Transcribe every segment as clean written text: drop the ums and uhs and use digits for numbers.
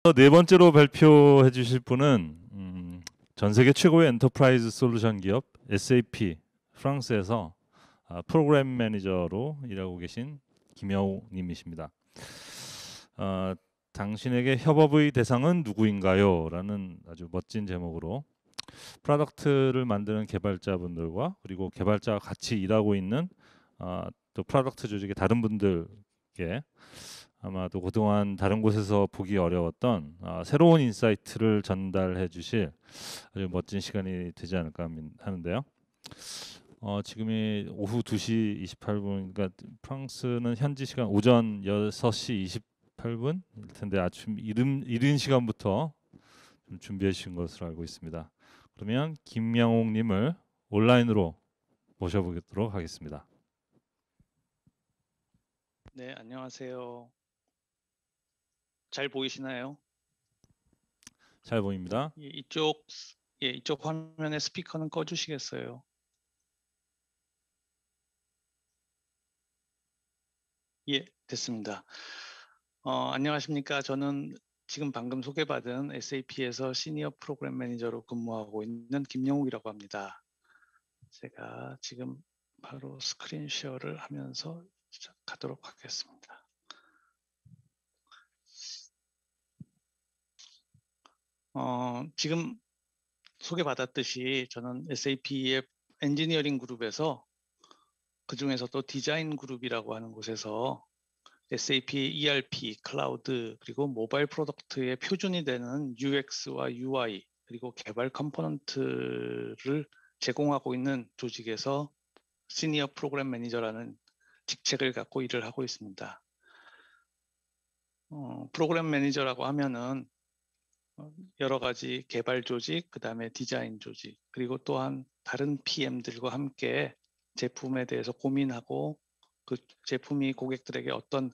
네 번째로 발표해 주실 분은 전 세계 최고의 엔터프라이즈 솔루션 기업 SAP 프랑스에서 프로그램 매니저로 일하고 계신 김여우 님이십니다. 당신에게 협업의 대상은 누구인가요? 라는 아주 멋진 제목으로 프로덕트를 만드는 개발자분들과 그리고 개발자와 같이 일하고 있는 또 프로덕트 조직의 다른 분들께 아마도 그동안 다른 곳에서 보기 어려웠던 새로운 인사이트를 전달해 주실 아주 멋진 시간이 되지 않을까 하는데요. 지금이 오후 2시 28분, 그러니까 프랑스는 현지 시간 오전 6시 28분일 텐데 아침 이른 시간부터 좀 준비해 주신 것으로 알고 있습니다. 그러면 김양옥 님을 온라인으로 모셔보도록 하겠습니다. 네, 안녕하세요. 잘 보이시나요? 잘 보입니다. 예, 이쪽 화면의 스피커는 꺼주시겠어요? 예, 됐습니다. 안녕하십니까? 저는 지금 방금 소개받은 SAP에서 시니어 프로그램 매니저로 근무하고 있는 김영욱이라고 합니다. 제가 지금 바로 스크린 쉐어를 하면서 시작하도록 하겠습니다. 지금 소개받았듯이 저는 SAP의 엔지니어링 그룹에서 그 중에서도 디자인 그룹이라고 하는 곳에서 SAP ERP, 클라우드, 그리고 모바일 프로덕트의 표준이 되는 UX와 UI, 그리고 개발 컴포넌트를 제공하고 있는 조직에서 시니어 프로그램 매니저라는 직책을 갖고 일을 하고 있습니다. 프로그램 매니저라고 하면은 여러 가지 개발 조직, 그 다음에 디자인 조직, 그리고 또한 다른 PM들과 함께 제품에 대해서 고민하고 그 제품이 고객들에게 어떤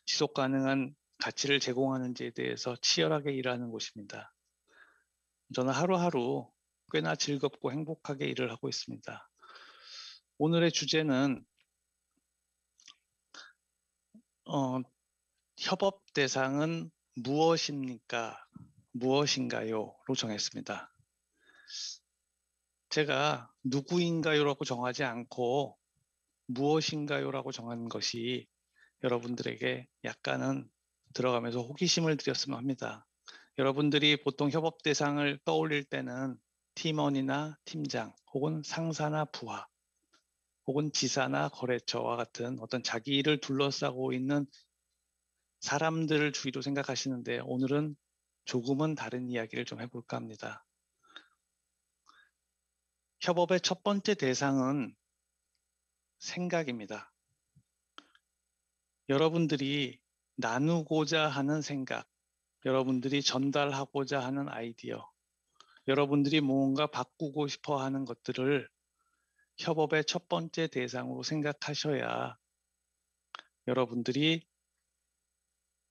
지속 가능한 가치를 제공하는지에 대해서 치열하게 일하는 곳입니다. 저는 하루하루 꽤나 즐겁고 행복하게 일을 하고 있습니다. 오늘의 주제는 협업 대상은 무엇입니까? 무엇인가요? 로 정했습니다. 제가 누구인가요라고 정하지 않고 무엇인가요라고 정한 것이 여러분들에게 약간은 들어가면서 호기심을 드렸으면 합니다. 여러분들이 보통 협업 대상을 떠올릴 때는 팀원이나 팀장 혹은 상사나 부하 혹은 지사나 거래처와 같은 어떤 자기 일을 둘러싸고 있는 사람들을 주위로 생각하시는데 오늘은 조금은 다른 이야기를 좀 해볼까 합니다. 협업의 첫 번째 대상은 생각입니다. 여러분들이 나누고자 하는 생각, 여러분들이 전달하고자 하는 아이디어, 여러분들이 뭔가 바꾸고 싶어 하는 것들을 협업의 첫 번째 대상으로 생각하셔야 여러분들이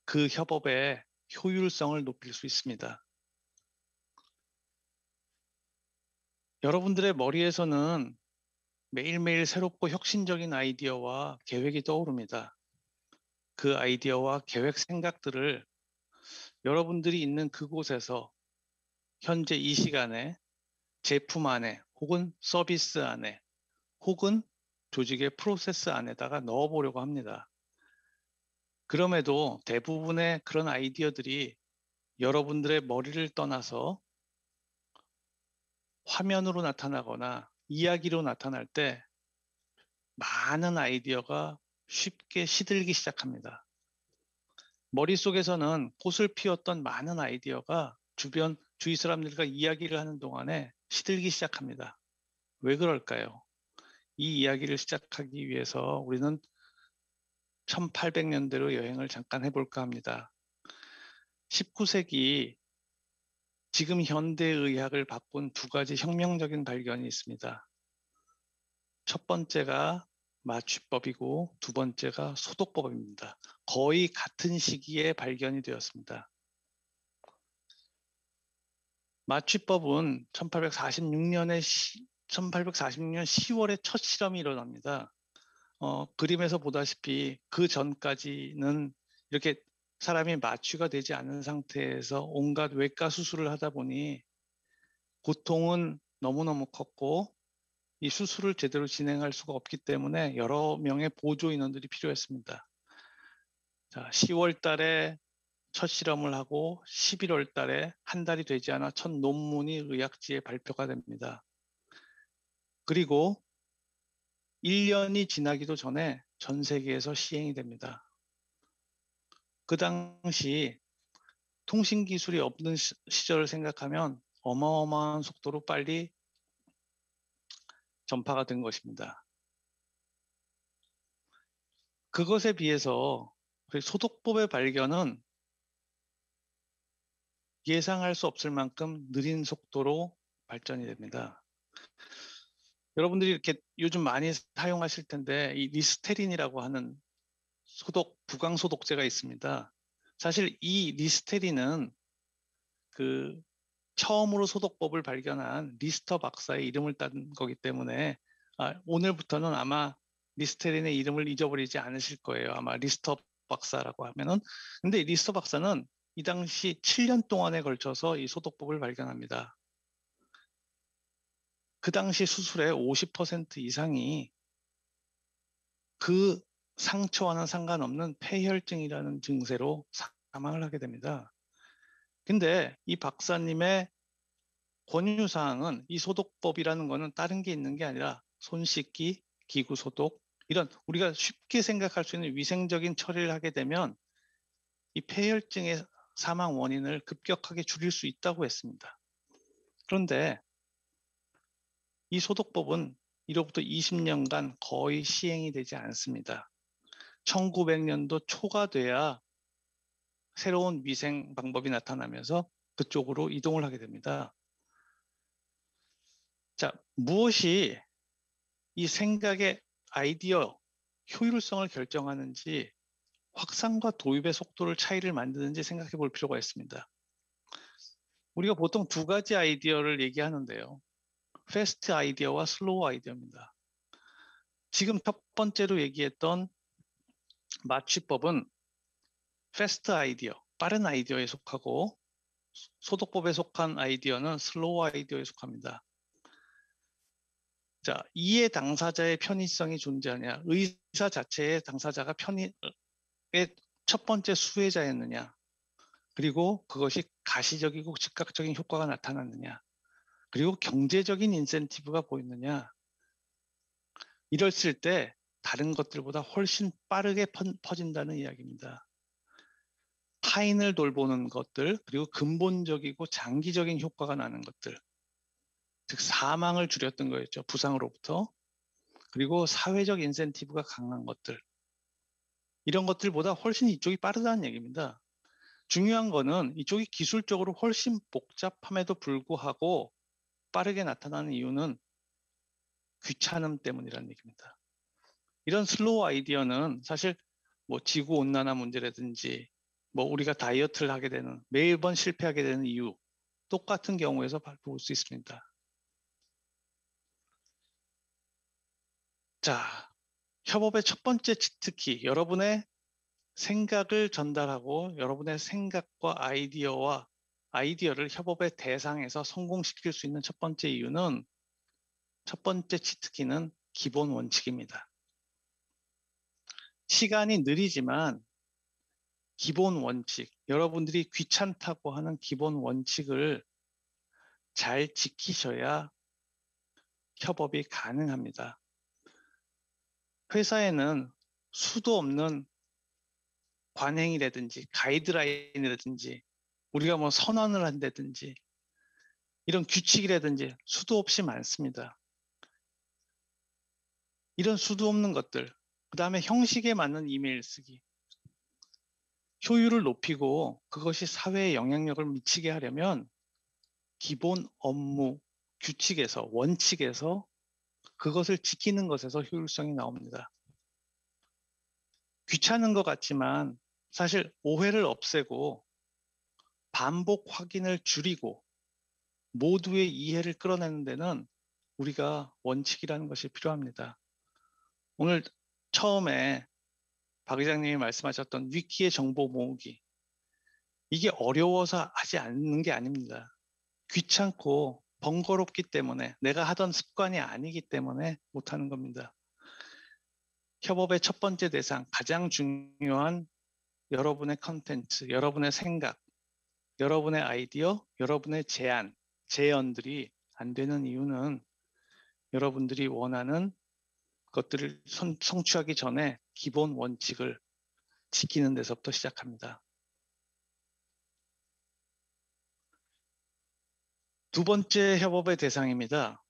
그 협업의 효율성을 높일 수 있습니다. 여러분들의 머리에서는 매일매일 새롭고 혁신적인 아이디어와 계획이 떠오릅니다. 그 아이디어와 계획 생각들을 여러분들이 있는 그곳에서 현재 이 시간에 제품 안에 혹은 서비스 안에 혹은 조직의 프로세스 안에다가 넣어보려고 합니다. 그럼에도 대부분의 그런 아이디어들이 여러분들의 머리를 떠나서 화면으로 나타나거나 이야기로 나타날 때 많은 아이디어가 쉽게 시들기 시작합니다. 머릿속에서는 꽃을 피웠던 많은 아이디어가 주위 사람들과 이야기를 하는 동안에 시들기 시작합니다. 왜 그럴까요? 이 이야기를 시작하기 위해서 우리는 1800년대로 여행을 잠깐 해볼까 합니다. 19세기 지금 현대의학을 바꾼 두 가지 혁명적인 발견이 있습니다. 첫 번째가 마취법이고 두 번째가 소독법입니다. 거의 같은 시기에 발견이 되었습니다. 마취법은 1846년 10월에 첫 실험이 일어납니다. 그림에서 보다시피 그 전까지는 이렇게 사람이 마취가 되지 않은 상태에서 온갖 외과 수술을 하다 보니 고통은 너무너무 컸고 이 수술을 제대로 진행할 수가 없기 때문에 여러 명의 보조 인원들이 필요했습니다. 자, 10월 달에 첫 실험을 하고 11월 달에 한 달이 되지 않아 첫 논문이 의학지에 발표가 됩니다. 그리고 1년이 지나기도 전에 전 세계에서 시행이 됩니다. 그 당시 통신 기술이 없는 시절을 생각하면 어마어마한 속도로 빨리 전파가 된 것입니다. 그것에 비해서 소독법의 발견은 예상할 수 없을 만큼 느린 속도로 발전이 됩니다. 여러분들이 이렇게 요즘 많이 사용하실 텐데 이 리스테린이라고 하는 부강 소독제가 있습니다. 사실 이 리스테린은 그 처음으로 소독법을 발견한 리스터 박사의 이름을 딴 거기 때문에 오늘부터는 아마 리스테린의 이름을 잊어버리지 않으실 거예요. 아마 리스터 박사라고 하면은. 근데 리스터 박사는 이 당시 7년 동안에 걸쳐서 이 소독법을 발견합니다. 그 당시 수술의 50% 이상이 그 상처와는 상관없는 폐혈증이라는 증세로 사망을 하게 됩니다. 근데 이 박사님의 권유사항은 이 소독법이라는 거는 다른 게 있는 게 아니라 손 씻기, 기구 소독, 이런 우리가 쉽게 생각할 수 있는 위생적인 처리를 하게 되면 이 폐혈증의 사망 원인을 급격하게 줄일 수 있다고 했습니다. 그런데 이 소독법은 이로부터 20년간 거의 시행이 되지 않습니다. 1900년도 초가 돼야 새로운 위생 방법이 나타나면서 그쪽으로 이동을 하게 됩니다. 자, 무엇이 이 생각의 아이디어 효율성을 결정하는지, 확산과 도입의 속도를 차이를 만드는지 생각해 볼 필요가 있습니다. 우리가 보통 두 가지 아이디어를 얘기하는데요. 패스트 아이디어와 슬로우 아이디어입니다. 지금 첫 번째로 얘기했던 마취법은 패스트 아이디어, 빠른 아이디어에 속하고 소독법에 속한 아이디어는 슬로우 아이디어에 속합니다. 자, 이해 당사자의 편의성이 존재하냐, 의사 자체의 당사자가 첫 번째 수혜자였느냐, 그리고 그것이 가시적이고 즉각적인 효과가 나타났느냐, 그리고 경제적인 인센티브가 보이느냐, 이랬을 때 다른 것들보다 훨씬 빠르게 퍼진다는 이야기입니다. 타인을 돌보는 것들, 그리고 근본적이고 장기적인 효과가 나는 것들, 즉 사망을 줄였던 거였죠. 부상으로부터. 그리고 사회적 인센티브가 강한 것들, 이런 것들보다 훨씬 이쪽이 빠르다는 얘기입니다. 중요한 거는 이쪽이 기술적으로 훨씬 복잡함에도 불구하고 빠르게 나타나는 이유는 귀찮음 때문이라는 얘기입니다. 이런 슬로우 아이디어는 사실 뭐 지구 온난화 문제라든지 뭐 우리가 다이어트를 하게 되는, 매번 실패하게 되는 이유, 똑같은 경우에서 볼 수 있습니다. 자, 협업의 첫 번째 치트키, 여러분의 생각을 전달하고 여러분의 생각과 아이디어를 협업의 대상에서 성공시킬 수 있는 첫 번째 이유는, 첫 번째 치트키는 기본 원칙입니다. 시간이 느리지만 기본 원칙, 여러분들이 귀찮다고 하는 기본 원칙을 잘 지키셔야 협업이 가능합니다. 회사에는 수도 없는 관행이라든지 가이드라인이라든지 우리가 뭐 선언을 한다든지 이런 규칙이라든지 수도 없이 많습니다. 이런 수도 없는 것들, 그 다음에 형식에 맞는 이메일 쓰기, 효율을 높이고 그것이 사회에 영향력을 미치게 하려면 기본 업무 규칙에서, 원칙에서, 그것을 지키는 것에서 효율성이 나옵니다. 귀찮은 것 같지만 사실 오해를 없애고 반복 확인을 줄이고 모두의 이해를 끌어내는 데는 우리가 원칙이라는 것이 필요합니다. 오늘 처음에 박 의장님이 말씀하셨던 위키의 정보 모으기, 이게 어려워서 하지 않는 게 아닙니다. 귀찮고 번거롭기 때문에, 내가 하던 습관이 아니기 때문에 못하는 겁니다. 협업의 첫 번째 대상, 가장 중요한 여러분의 컨텐츠, 여러분의 생각, 여러분의 아이디어, 여러분의 제언들이 안 되는 이유는 여러분들이 원하는 것들을 성취하기 전에 기본 원칙을 지키는 데서부터 시작합니다. 두 번째 협업의 대상입니다.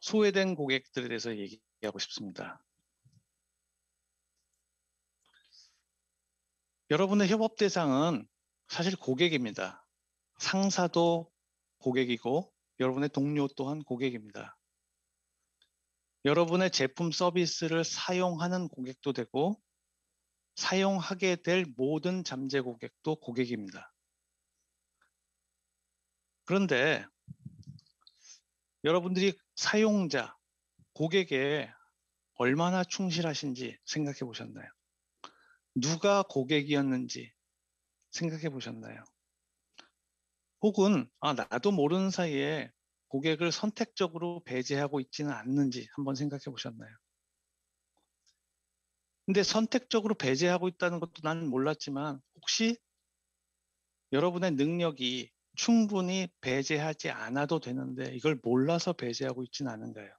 소외된 고객들에 대해서 얘기하고 싶습니다. 여러분의 협업 대상은 사실 고객입니다. 상사도 고객이고 여러분의 동료 또한 고객입니다. 여러분의 제품 서비스를 사용하는 고객도 되고 사용하게 될 모든 잠재 고객도 고객입니다. 그런데 여러분들이 사용자, 고객에 얼마나 충실하신지 생각해 보셨나요? 누가 고객이었는지 생각해 보셨나요? 혹은 나도 모르는 사이에 고객을 선택적으로 배제하고 있지는 않는지 한번 생각해 보셨나요? 근데 선택적으로 배제하고 있다는 것도 나는 몰랐지만 혹시 여러분의 능력이 충분히 배제하지 않아도 되는데 이걸 몰라서 배제하고 있지는 않은가요?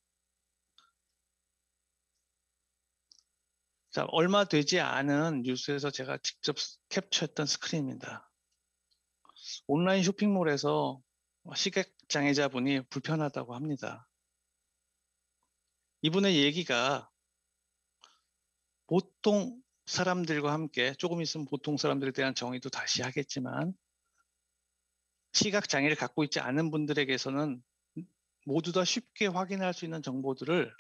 자, 얼마 되지 않은 뉴스에서 제가 직접 캡처했던 스크린입니다. 온라인 쇼핑몰에서 시각장애자분이 불편하다고 합니다. 이분의 얘기가 보통 사람들과 함께, 조금 있으면 보통 사람들에 대한 정의도 다시 하겠지만 시각장애를 갖고 있지 않은 분들에게서는 모두 다 쉽게 확인할 수 있는 정보들을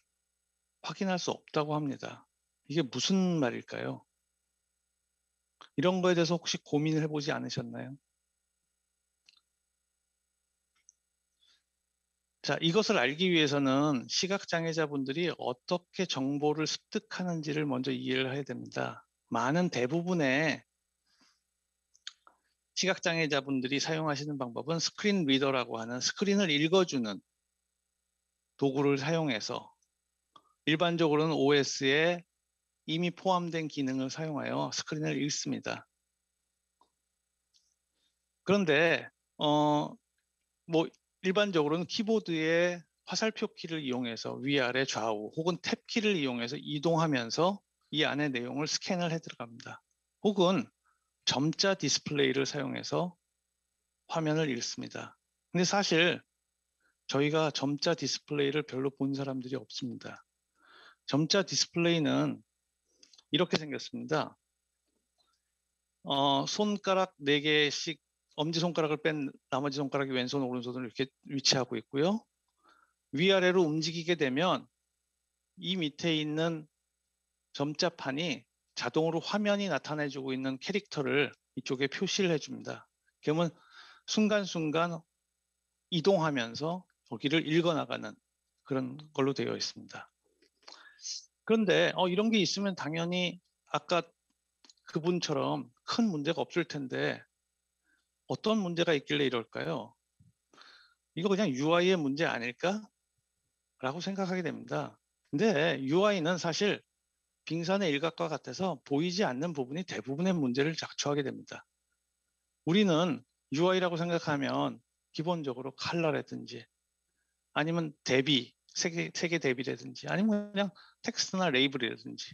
확인할 수 없다고 합니다. 이게 무슨 말일까요? 이런 거에 대해서 혹시 고민을 해보지 않으셨나요? 자, 이것을 알기 위해서는 시각장애자분들이 어떻게 정보를 습득하는지를 먼저 이해를 해야 됩니다. 많은 대부분의 시각장애자분들이 사용하시는 방법은 스크린 리더라고 하는 스크린을 읽어주는 도구를 사용해서 일반적으로는 OS에 이미 포함된 기능을 사용하여 스크린을 읽습니다. 그런데 뭐 일반적으로는 키보드의 화살표 키를 이용해서 위아래 좌우 혹은 탭 키를 이용해서 이동하면서 이 안의 내용을 스캔을 해 들어갑니다. 혹은 점자 디스플레이를 사용해서 화면을 읽습니다. 근데 사실 저희가 점자 디스플레이를 별로 본 사람들이 없습니다. 점자 디스플레이는 이렇게 생겼습니다. 손가락 4개씩 엄지손가락을 뺀 나머지 손가락이 왼손, 오른손을 이렇게 위치하고 있고요. 위아래로 움직이게 되면 이 밑에 있는 점자판이 자동으로 화면이 나타내주고 있는 캐릭터를 이쪽에 표시를 해줍니다. 그러면 순간순간 이동하면서 여기를 읽어나가는 그런 걸로 되어 있습니다. 그런데 이런 게 있으면 당연히 아까 그분처럼 큰 문제가 없을 텐데 어떤 문제가 있길래 이럴까요? 이거 그냥 UI의 문제 아닐까? 라고 생각하게 됩니다. 근데 UI는 사실 빙산의 일각과 같아서 보이지 않는 부분이 대부분의 문제를 자초하게 됩니다. 우리는 UI라고 생각하면 기본적으로 컬러라든지 아니면 대비, 색의 대비라든지 아니면 그냥 텍스트나 레이블이라든지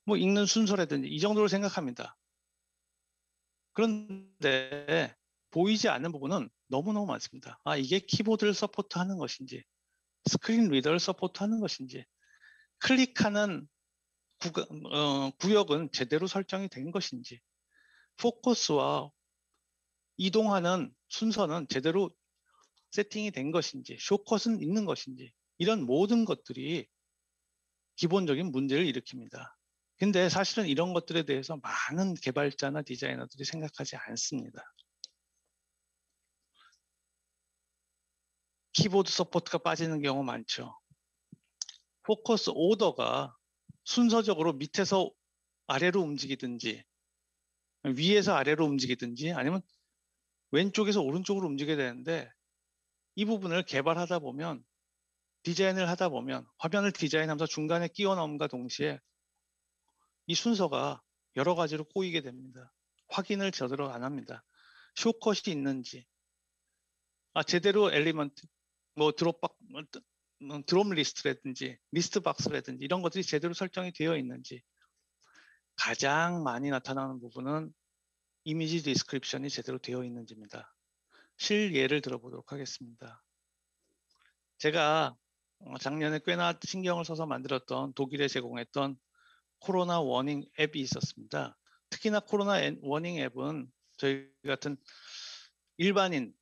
뭐 읽는 순서라든지 이 정도로 생각합니다. 그런데 보이지 않는 부분은 너무너무 많습니다. 이게 키보드를 서포트하는 것인지 스크린 리더를 서포트하는 것인지 클릭하는 구역은 제대로 설정이 된 것인지 포커스와 이동하는 순서는 제대로 세팅이 된 것인지 쇼컷은 있는 것인지 이런 모든 것들이 기본적인 문제를 일으킵니다. 근데 사실은 이런 것들에 대해서 많은 개발자나 디자이너들이 생각하지 않습니다. 키보드 서포트가 빠지는 경우 많죠. 포커스 오더가 순서적으로 밑에서 아래로 움직이든지 위에서 아래로 움직이든지 아니면 왼쪽에서 오른쪽으로 움직여야 되는데 이 부분을 개발하다 보면 디자인을 하다 보면 화면을 디자인하면서 중간에 끼워 넣음과 동시에 이 순서가 여러 가지로 꼬이게 됩니다. 확인을 제대로 안 합니다. 쇼컷이 있는지, 제대로 엘리먼트, 뭐 드롭 리스트라든지 리스트 박스라든지 이런 것들이 제대로 설정이 되어 있는지 가장 많이 나타나는 부분은 이미지 디스크립션이 제대로 되어 있는지입니다. 실예를 들어보도록 하겠습니다. 제가 작년에 꽤나 신경을 써서 만들었던 독일에 제공했던 코로나 워닝 앱이 있었습니다. 특히나 코로나 워닝 앱은 저희 같은 일반인,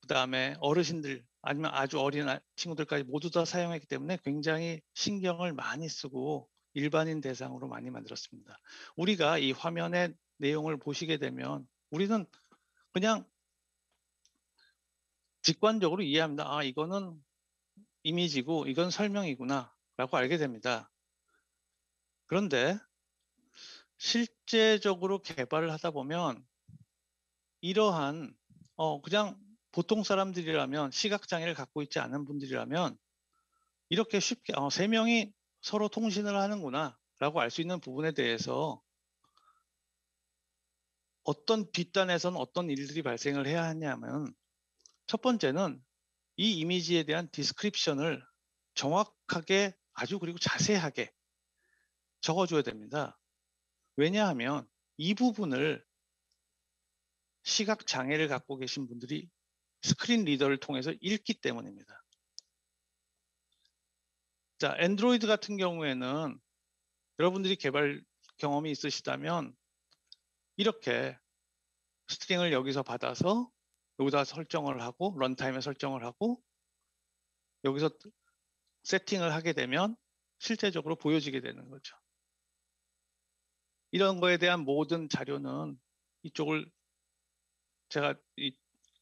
그다음에 어르신들 아니면 아주 어린 친구들까지 모두 다 사용했기 때문에 굉장히 신경을 많이 쓰고 일반인 대상으로 많이 만들었습니다. 우리가 이 화면의 내용을 보시게 되면 우리는 그냥 직관적으로 이해합니다. 이거는 이미지고 이건 설명이구나 라고 알게 됩니다. 그런데 실제적으로 개발을 하다 보면 이러한 그냥 보통 사람들이라면 시각장애를 갖고 있지 않은 분들이라면 이렇게 쉽게 세 명이 서로 통신을 하는구나 라고 알 수 있는 부분에 대해서 어떤 뒷단에서는 어떤 일들이 발생을 해야 하냐면 첫 번째는 이 이미지에 대한 디스크립션을 정확하게 아주 그리고 자세하게 적어줘야 됩니다. 왜냐하면 이 부분을 시각 장애를 갖고 계신 분들이 스크린 리더를 통해서 읽기 때문입니다. 자, 안드로이드 같은 경우에는 여러분들이 개발 경험이 있으시다면 이렇게 스트링을 여기서 받아서 여기다 설정을 하고 런타임에 설정을 하고 여기서 세팅을 하게 되면 실제적으로 보여지게 되는 거죠. 이런 거에 대한 모든 자료는 이쪽을 제가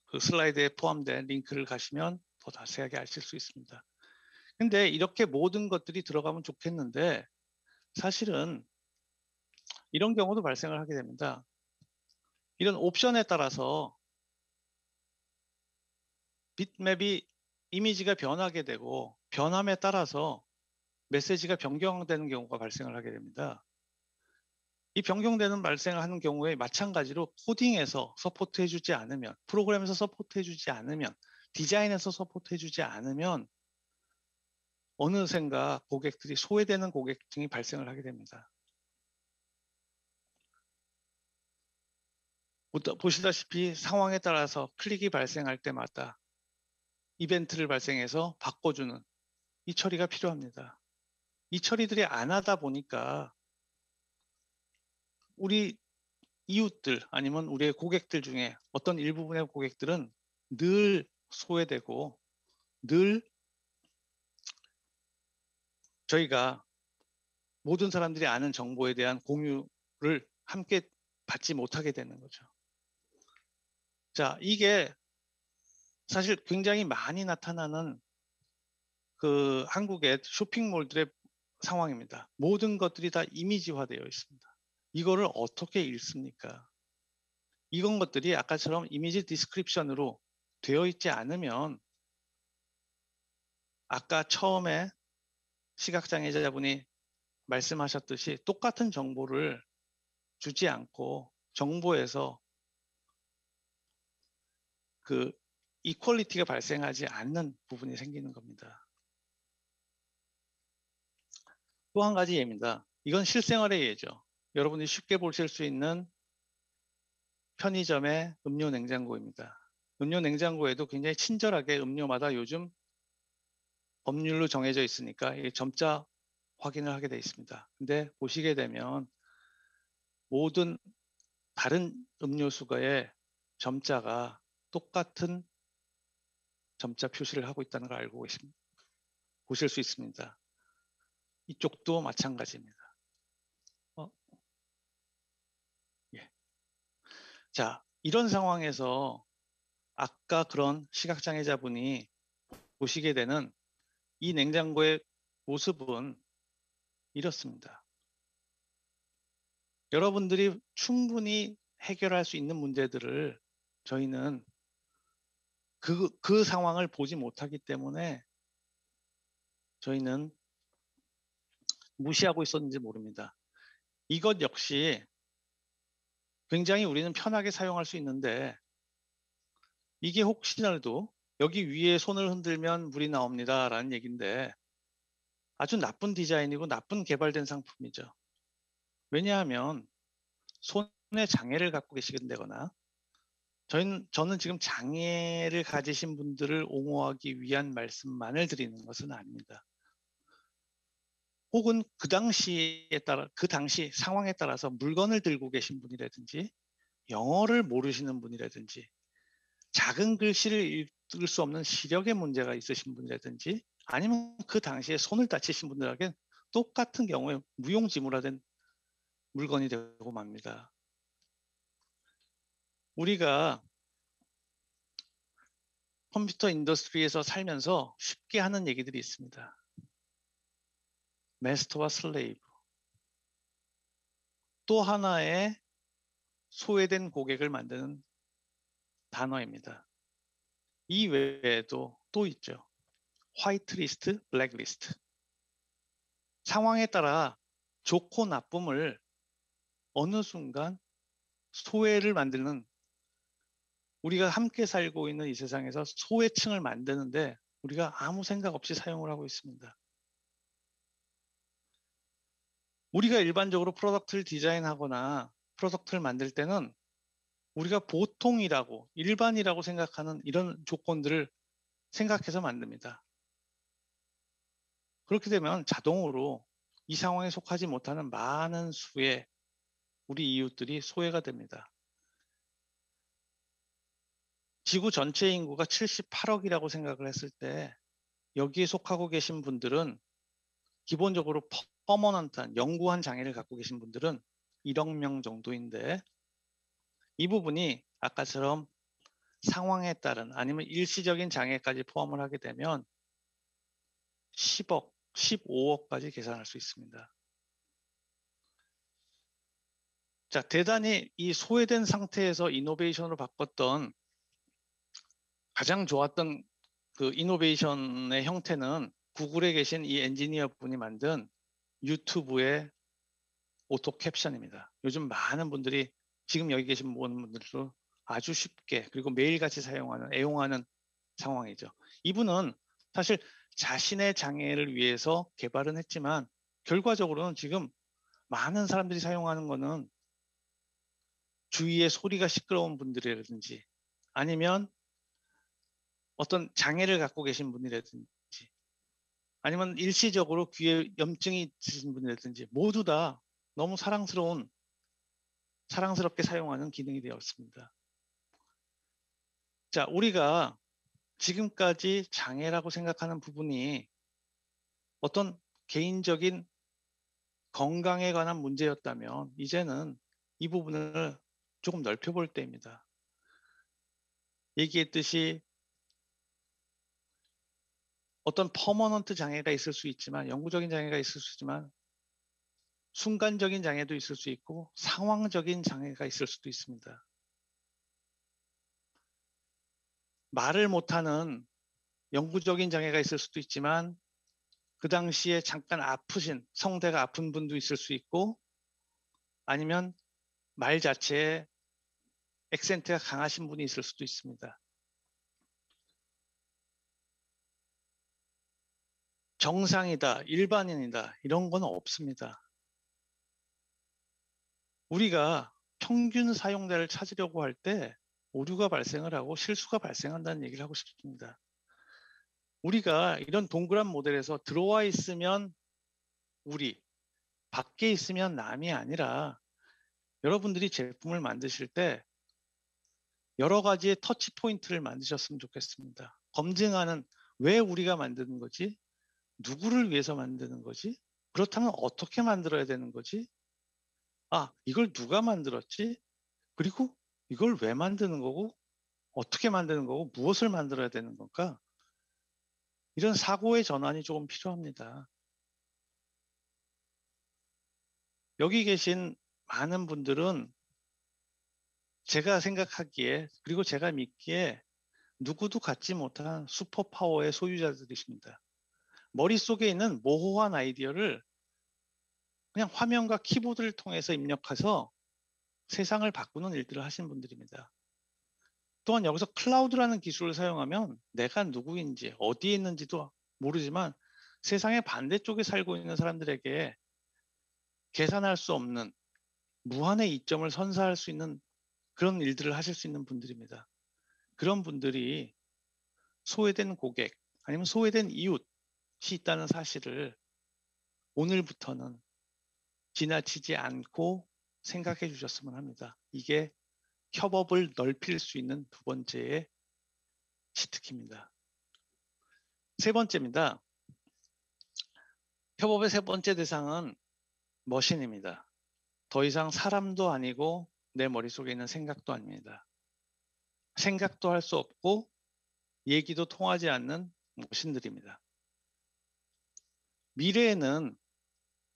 그 슬라이드에 포함된 링크를 가시면 더 자세하게 아실 수 있습니다. 근데 이렇게 모든 것들이 들어가면 좋겠는데 사실은 이런 경우도 발생을 하게 됩니다. 이런 옵션에 따라서 bit맵이 이미지가 변하게 되고 변함에 따라서 메시지가 변경되는 경우가 발생을 하게 됩니다. 이 변경되는 발생을 하는 경우에 마찬가지로 코딩에서 서포트해주지 않으면 프로그램에서 서포트해주지 않으면 디자인에서 서포트해주지 않으면 어느샌가 고객들이 소외되는 고객증이 발생을 하게 됩니다. 보시다시피 상황에 따라서 클릭이 발생할 때마다 이벤트를 발생해서 바꿔주는 이 처리가 필요합니다. 이 처리들이 안 하다 보니까 우리 이웃들 아니면 우리의 고객들 중에 어떤 일부분의 고객들은 늘 소외되고 늘 저희가 모든 사람들이 아는 정보에 대한 공유를 함께 받지 못하게 되는 거죠. 자, 이게 사실 굉장히 많이 나타나는 그 한국의 쇼핑몰들의 상황입니다. 모든 것들이 다 이미지화되어 있습니다. 이거를 어떻게 읽습니까? 이런 것들이 아까처럼 이미지 디스크립션으로 되어 있지 않으면 아까 처음에 시각장애자분이 말씀하셨듯이 똑같은 정보를 주지 않고 정보에서 그 이퀄리티가 발생하지 않는 부분이 생기는 겁니다. 또 한 가지 예입니다. 이건 실생활의 예죠. 여러분이 쉽게 보실 수 있는 편의점의 음료 냉장고입니다. 음료 냉장고에도 굉장히 친절하게 음료마다 요즘 법률로 정해져 있으니까 이 점자 확인을 하게 되어 있습니다. 근데 보시게 되면 모든 다른 음료수가의 점자가 똑같은 점자 표시를 하고 있다는 걸 알고 계십니다. 보실 수 있습니다. 이쪽도 마찬가지입니다. 예. 자, 이런 상황에서 아까 그런 시각장애자분이 보시게 되는 이 냉장고의 모습은 이렇습니다. 여러분들이 충분히 해결할 수 있는 문제들을 저희는 그 상황을 보지 못하기 때문에 저희는 무시하고 있었는지 모릅니다. 이것 역시 굉장히 우리는 편하게 사용할 수 있는데 이게 혹시라도 여기 위에 손을 흔들면 물이 나옵니다 라는 얘기인데 아주 나쁜 디자인이고 나쁜 개발된 상품이죠. 왜냐하면 손에 장애를 갖고 계시다거나 저는 지금 장애를 가지신 분들을 옹호하기 위한 말씀만을 드리는 것은 아닙니다. 혹은 그 당시 상황에 따라서 물건을 들고 계신 분이라든지 영어를 모르시는 분이라든지 작은 글씨를 읽을 수 없는 시력에 문제가 있으신 분이라든지 아니면 그 당시에 손을 다치신 분들에겐 똑같은 경우에 무용지물화된 물건이 되고 맙니다. 우리가 컴퓨터 인더스트리에서 살면서 쉽게 하는 얘기들이 있습니다. 마스터와 슬레이브. 또 하나의 소외된 고객을 만드는 단어입니다. 이 외에도 또 있죠. 화이트리스트, 블랙리스트. 상황에 따라 좋고 나쁨을 어느 순간 소외를 만드는 우리가 함께 살고 있는 이 세상에서 소외층을 만드는데 우리가 아무 생각 없이 사용을 하고 있습니다. 우리가 일반적으로 프로덕트를 디자인하거나 프로덕트를 만들 때는 우리가 보통이라고 일반이라고 생각하는 이런 조건들을 생각해서 만듭니다. 그렇게 되면 자동으로 이 상황에 속하지 못하는 많은 수의 우리 이웃들이 소외가 됩니다. 지구 전체 인구가 78억이라고 생각을 했을 때 여기에 속하고 계신 분들은 기본적으로 퍼머넌트한 영구한 장애를 갖고 계신 분들은 1억 명 정도인데 이 부분이 아까처럼 상황에 따른 아니면 일시적인 장애까지 포함을 하게 되면 10억, 15억까지 계산할 수 있습니다. 자, 대단히 이 소외된 상태에서 이노베이션으로 바꿨던 가장 좋았던 그 이노베이션의 형태는 구글에 계신 이 엔지니어 분이 만든 유튜브의 오토 캡션입니다. 요즘 많은 분들이 지금 여기 계신 모든 분들도 아주 쉽게 그리고 매일같이 사용하는 애용하는 상황이죠. 이분은 사실 자신의 장애를 위해서 개발은 했지만 결과적으로는 지금 많은 사람들이 사용하는 거는 주위에 소리가 시끄러운 분들이라든지 아니면 어떤 장애를 갖고 계신 분이라든지 아니면 일시적으로 귀에 염증이 있으신 분이라든지 모두 다 너무 사랑스럽게 사용하는 기능이 되었습니다. 자, 우리가 지금까지 장애라고 생각하는 부분이 어떤 개인적인 건강에 관한 문제였다면 이제는 이 부분을 조금 넓혀볼 때입니다. 얘기했듯이 어떤 퍼머넌트 장애가 있을 수 있지만 영구적인 장애가 있을 수 있지만 순간적인 장애도 있을 수 있고 상황적인 장애가 있을 수도 있습니다. 말을 못하는 영구적인 장애가 있을 수도 있지만 그 당시에 잠깐 아프신 성대가 아픈 분도 있을 수 있고 아니면 말 자체에 액센트가 강하신 분이 있을 수도 있습니다. 정상이다, 일반인이다 이런 건 없습니다. 우리가 평균 사용자를 찾으려고 할 때 오류가 발생을 하고 실수가 발생한다는 얘기를 하고 싶습니다. 우리가 이런 동그란 모델에서 들어와 있으면 우리, 밖에 있으면 남이 아니라 여러분들이 제품을 만드실 때 여러 가지의 터치 포인트를 만드셨으면 좋겠습니다. 검증하는 왜 우리가 만드는 거지? 누구를 위해서 만드는 거지? 그렇다면 어떻게 만들어야 되는 거지? 아, 이걸 누가 만들었지? 그리고 이걸 왜 만드는 거고? 어떻게 만드는 거고? 무엇을 만들어야 되는 건가? 이런 사고의 전환이 조금 필요합니다. 여기 계신 많은 분들은 제가 생각하기에, 그리고 제가 믿기에 누구도 갖지 못한 슈퍼파워의 소유자들이십니다. 머릿속에 있는 모호한 아이디어를 그냥 화면과 키보드를 통해서 입력해서 세상을 바꾸는 일들을 하시는 분들입니다. 또한 여기서 클라우드라는 기술을 사용하면 내가 누구인지 어디에 있는지도 모르지만 세상의 반대쪽에 살고 있는 사람들에게 계산할 수 없는 무한의 이점을 선사할 수 있는 그런 일들을 하실 수 있는 분들입니다. 그런 분들이 소외된 고객 아니면 소외된 이웃이 있다는 사실을 오늘부터는 지나치지 않고 생각해 주셨으면 합니다. 이게 협업을 넓힐 수 있는 두 번째의 치트키입니다. 세 번째입니다. 협업의 세 번째 대상은 머신입니다. 더 이상 사람도 아니고 내 머릿속에 있는 생각도 아닙니다. 생각도 할 수 없고 얘기도 통하지 않는 머신들입니다. 미래에는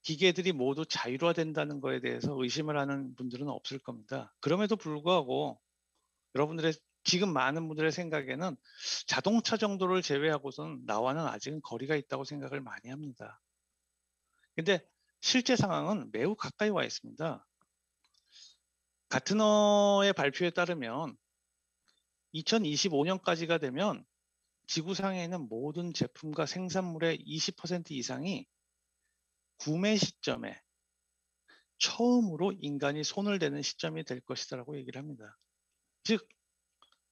기계들이 모두 자율화된다는 것에 대해서 의심을 하는 분들은 없을 겁니다. 그럼에도 불구하고 여러분들의 지금 많은 분들의 생각에는 자동차 정도를 제외하고선 나와는 아직은 거리가 있다고 생각을 많이 합니다. 근데 실제 상황은 매우 가까이 와 있습니다. 가트너의 발표에 따르면 2025년까지가 되면 지구상에 있는 모든 제품과 생산물의 20% 이상이 구매 시점에 처음으로 인간이 손을 대는 시점이 될 것이라고 얘기를 합니다. 즉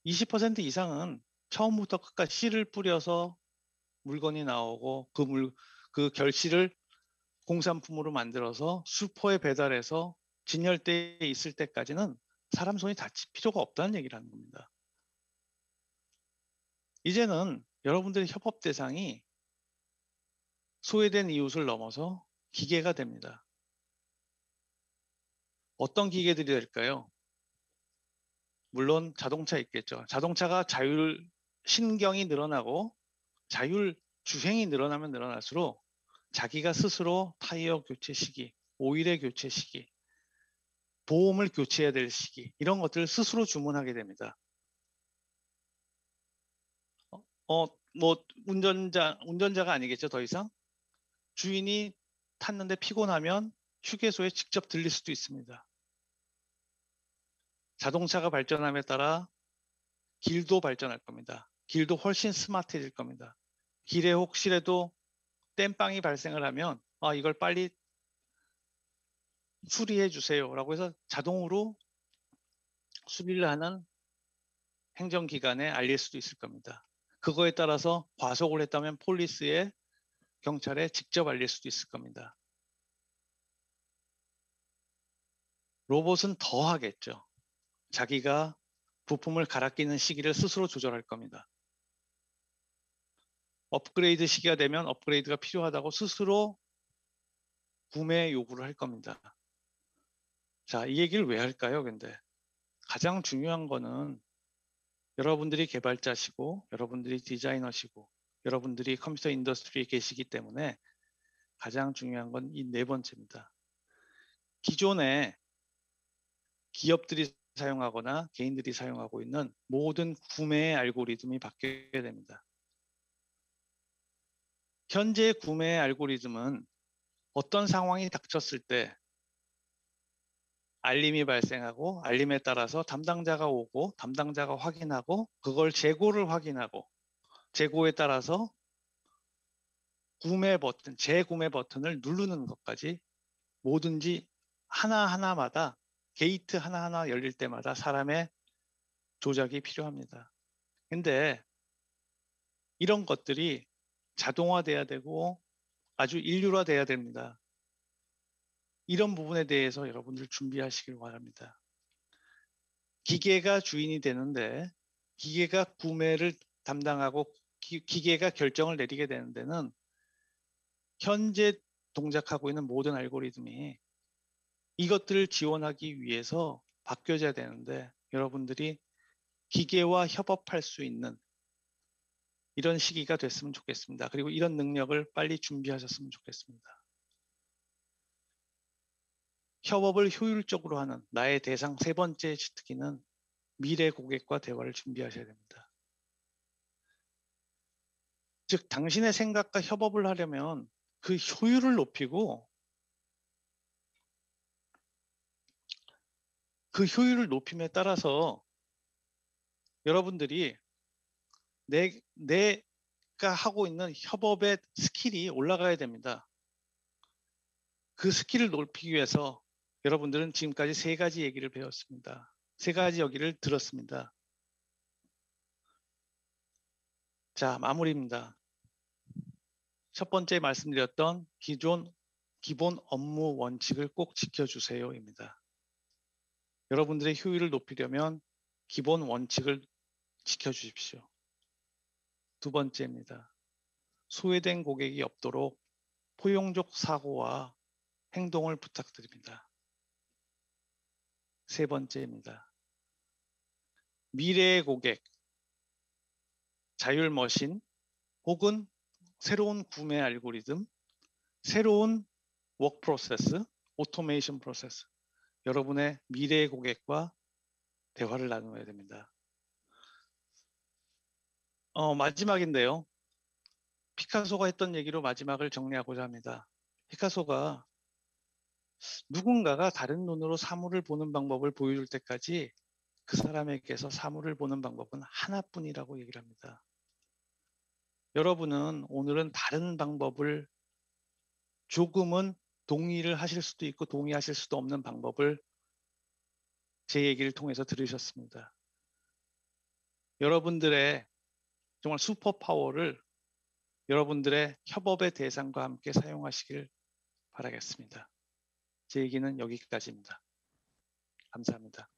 20% 이상은 처음부터 끝까지 씨를 뿌려서 물건이 나오고 그 결실을 공산품으로 만들어서 슈퍼에 배달해서 진열대에 있을 때까지는 사람 손이 닿칠 필요가 없다는 얘기를 하는 겁니다. 이제는 여러분들의 협업 대상이 소외된 이웃을 넘어서 기계가 됩니다. 어떤 기계들이 될까요? 물론 자동차 있겠죠. 자동차가 신경이 늘어나고 자율 주행이 늘어나면 늘어날수록 자기가 스스로 타이어 교체 시기, 오일의 교체 시기, 보험을 교체해야 될 시기 이런 것들을 스스로 주문하게 됩니다. 뭐 운전자가 아니겠죠. 더 이상 주인이 탔는데 피곤하면 휴게소에 직접 들릴 수도 있습니다. 자동차가 발전함에 따라 길도 발전할 겁니다. 길도 훨씬 스마트해질 겁니다. 길에 혹시라도 땜빵이 발생을 하면 이걸 빨리 수리해 주세요라고 해서 자동으로 수리를 하는 행정기관에 알릴 수도 있을 겁니다. 그거에 따라서 과속을 했다면 폴리스에 경찰에 직접 알릴 수도 있을 겁니다. 로봇은 더 하겠죠. 자기가 부품을 갈아 끼는 시기를 스스로 조절할 겁니다. 업그레이드 시기가 되면 업그레이드가 필요하다고 스스로 구매 요구를 할 겁니다. 자, 이 얘기를 왜 할까요? 근데 가장 중요한 거는 여러분들이 개발자시고 여러분들이 디자이너시고 여러분들이 컴퓨터 인더스트리에 계시기 때문에 가장 중요한 건 이 네 번째입니다. 기존에 기업들이 사용하거나 개인들이 사용하고 있는 모든 구매의 알고리즘이 바뀌게 됩니다. 현재 구매의 알고리즘은 어떤 상황이 닥쳤을 때 알림이 발생하고 알림에 따라서 담당자가 오고 담당자가 확인하고 그걸 재고를 확인하고 재고에 따라서 재구매 버튼을 누르는 것까지 뭐든지 하나하나마다 게이트 하나하나 열릴 때마다 사람의 조작이 필요합니다. 근데 이런 것들이 자동화돼야 되고 아주 인류화돼야 됩니다. 이런 부분에 대해서 여러분들 준비하시길 바랍니다. 기계가 주인이 되는데 기계가 구매를 담당하고 기계가 결정을 내리게 되는 데는 현재 동작하고 있는 모든 알고리즘이 이것들을 지원하기 위해서 바뀌어져야 되는데 여러분들이 기계와 협업할 수 있는 이런 시기가 됐으면 좋겠습니다. 그리고 이런 능력을 빨리 준비하셨으면 좋겠습니다. 협업을 효율적으로 하는 나의 대상 세 번째 주특기는 미래 고객과 대화를 준비하셔야 됩니다. 즉 당신의 생각과 협업을 하려면 그 효율을 높이고 그 효율을 높임에 따라서 여러분들이 내가 하고 있는 협업의 스킬이 올라가야 됩니다. 그 스킬을 높이기 위해서 여러분들은 지금까지 세 가지 얘기를 배웠습니다. 세 가지 얘기를 들었습니다. 자, 마무리입니다. 첫 번째 말씀드렸던 기본 업무 원칙을 꼭 지켜주세요입니다. 여러분들의 효율을 높이려면 기본 원칙을 지켜주십시오. 두 번째입니다. 소외된 고객이 없도록 포용적 사고와 행동을 부탁드립니다. 세 번째입니다. 미래의 고객, 자율 머신 혹은 새로운 구매 알고리즘, 새로운 워크 프로세스, 오토메이션 프로세스, 여러분의 미래의 고객과 대화를 나누어야 됩니다. 마지막인데요. 피카소가 했던 얘기로 마지막을 정리하고자 합니다. 피카소가 누군가가 다른 눈으로 사물을 보는 방법을 보여줄 때까지 그 사람에게서 사물을 보는 방법은 하나뿐이라고 얘기를 합니다. 여러분은 오늘은 다른 방법을 조금은 동의를 하실 수도 있고 동의하실 수도 없는 방법을 제 얘기를 통해서 들으셨습니다. 여러분들의 정말 슈퍼파워를 여러분들의 협업의 대상과 함께 사용하시길 바라겠습니다. 제 얘기는 여기까지입니다. 감사합니다.